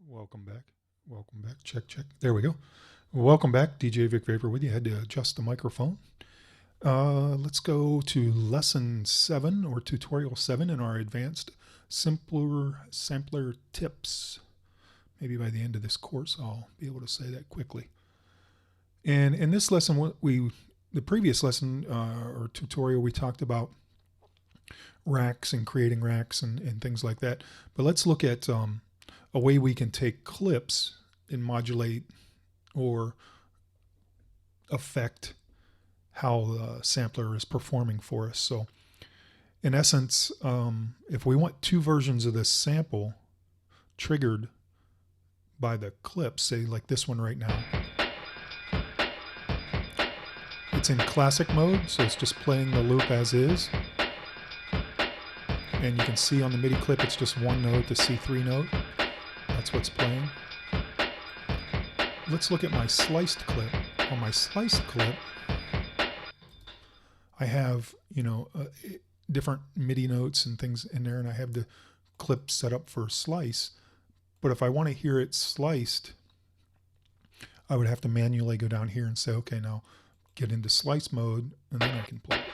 Welcome back. Welcome back. Check, check. There we go. Welcome back. djvicvapor with you. I had to adjust the microphone. Let's go to lesson 7 or tutorial 7 in our advanced sampler tips. Maybe by the end of this course, I'll be able to say that quickly. And in this lesson, the previous lesson or tutorial, we talked about racks and creating racks and things like that. But let's look at a way we can take clips and modulate or affect how the sampler is performing for us. So in essence, if we want two versions of this sample triggered by the clip, say like this one right now, it's in classic mode, so it's just playing the loop as is. And you can see on the MIDI clip, it's just one note, the C3 note. That's what's playing. Let's look at my sliced clip. On my sliced clip, I have, different MIDI notes and things in there, and I have the clip set up for slice. But if I want to hear it sliced, I would have to manually go down here and say, okay, now get into slice mode, and then I can play it.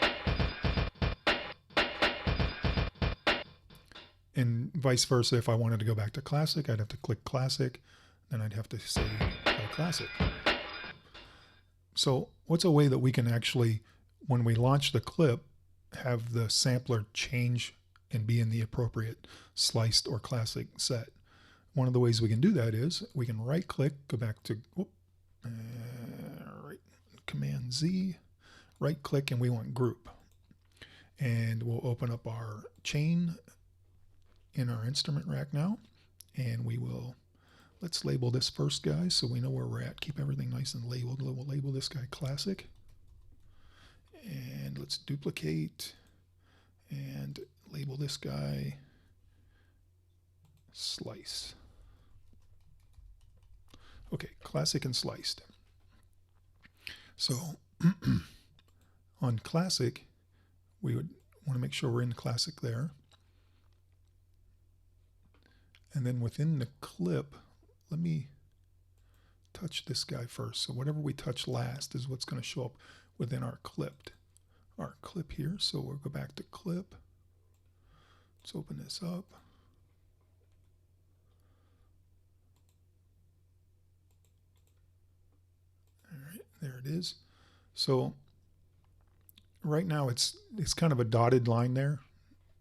And vice versa, if I wanted to go back to classic, I'd have to click classic, then I'd have to say play classic. So what's a way that we can actually, when we launch the clip, have the sampler change and be in the appropriate sliced or classic set? One of the ways we can do that is we can right click, go back to Command Z, right click, and we want group. And we'll open up our chain in our instrument rack now, and let's label this first guy so we know where we're at. Keep everything nice and labeled. We'll label this guy classic, and let's duplicate and label this guy slice. Okay, classic and sliced. So on classic, we would want to make sure we're in classic there. And then within the clip, let me touch this guy first. So whatever we touch last is what's going to show up within our clip here. So we'll go back to clip. Let's open this up. All right, there it is. So right now it's kind of a dotted line there.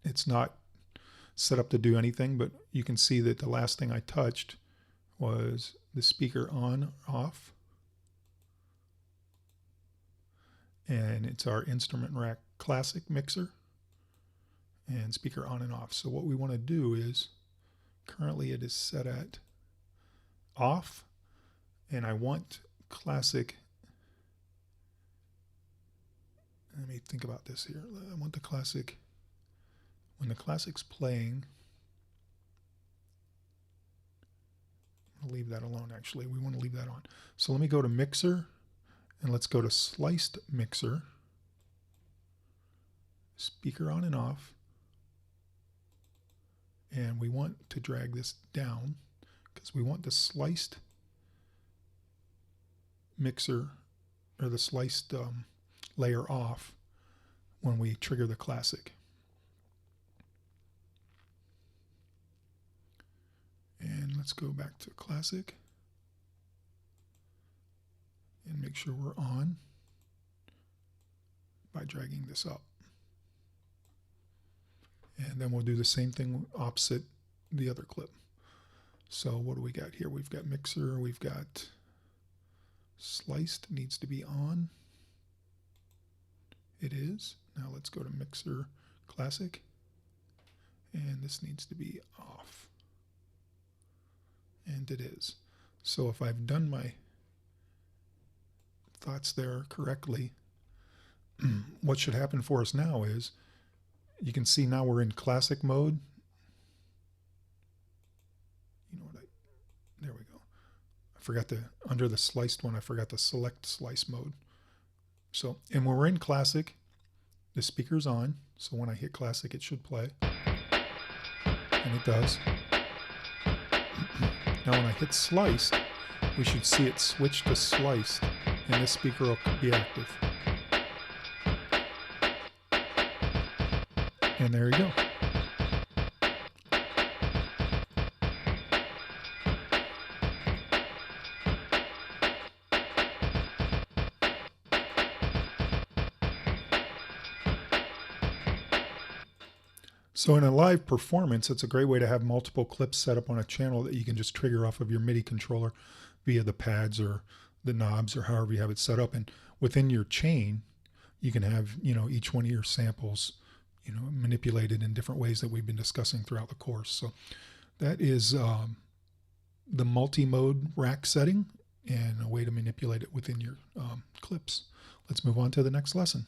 It's not set up to do anything, but you can see that the last thing I touched was the speaker on, off, and it's our instrument rack classic mixer and speaker on and off. So what we want to do is, currently it is set at off, and I want classic. Let me think about this here. I want the classic. When the classic's playing, I'll leave that alone actually. We want to leave that on. So let me go to mixer, and let's go to sliced mixer, speaker on and off, and we want to drag this down because we want the sliced mixer or the sliced layer off when we trigger the classic. And let's go back to classic and make sure we're on by dragging this up. And then we'll do the same thing opposite the other clip. So what do we got here? We've got mixer, we've got sliced, needs to be on. It is. Now let's go to mixer classic, and this needs to be off. And it is. So if I've done my thoughts there correctly, what should happen for us now is, you can see now we're in classic mode. There we go. I forgot under the sliced one, I forgot to select slice mode. So, and when we're in classic, the speaker's on. So when I hit classic, it should play. And it does. Now when I hit sliced, we should see it switch to sliced, and this speaker will be active. And there you go. So in a live performance, it's a great way to have multiple clips set up on a channel that you can just trigger off of your MIDI controller via the pads or the knobs or however you have it set up. And within your chain, you can have, each one of your samples, manipulated in different ways that we've been discussing throughout the course. So that is the multi-mode rack setting and a way to manipulate it within your clips. Let's move on to the next lesson.